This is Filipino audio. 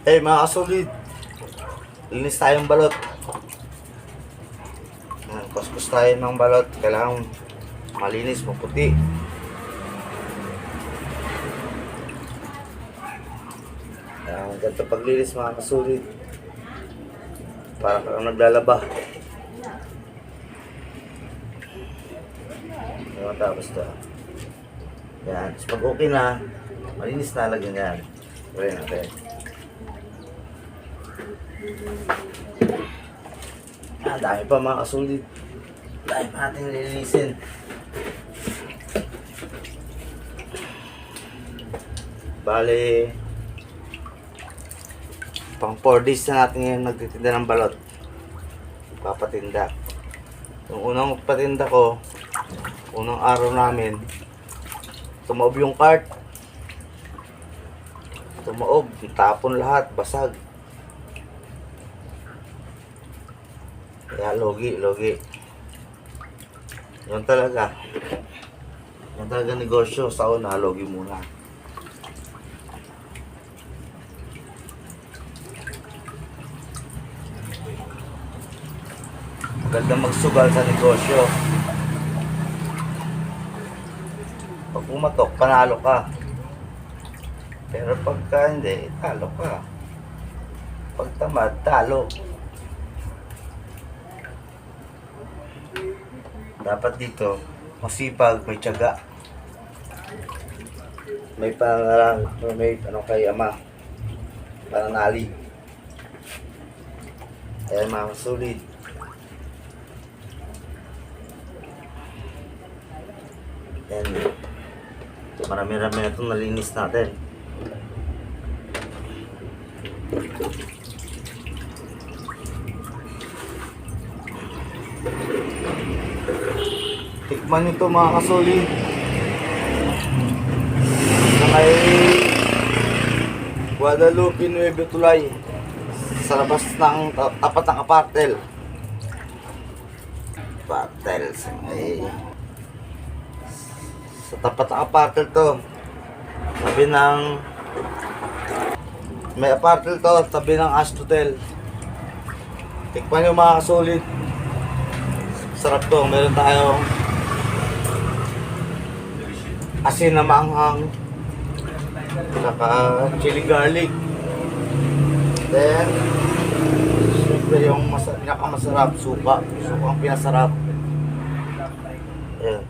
Mga kasolid, linis tayong balot. Kuskus tayo ng balot. Kailangan malinis, maputi. Ganito paglinis mga kasolid. Para kang naglalaba. Tapos to. Yan. Tapos pag okay na, malinis na lagyan yan. Gawin natin. Dami pa mga kasolid. Dami pa natin lilinisin. Bale, pang 4 days na natin ngayon nagtitinda ng balot. Papatinda. Yung unang patinda ko, unang araw namin, tumaob yung cart. Tumaob, tapon lahat, basag. Kaya logi. Yun talaga negosyo sa una, logi muna. Maganda magsugal sa negosyo. Pag pumatok, panalo ka. Pero pagka hindi, talo ka. Pag tamad, talo. Dapat dito, masipag, may tiyaga. May pangarang, may kay ama. Pananali. Ayan mga sulit. Ayan. Marami-rami na itong nalinis natin. Tikman nyo ito mga kasolid. Sa kay Guadalupe Nueve Tulay. Sa labas ng tapat ng apartel. Apartel. Sa tapat ng apartel to. Sabi ng may apartel to. Sabi ng Astotel. Tikman nyo mga kasolid. Sarap to. Meron tayong asin na maanghang. Saka chili garlic. Then siyempre yung pinakamasarap, suka. Suka ang pinasarap. Ayan.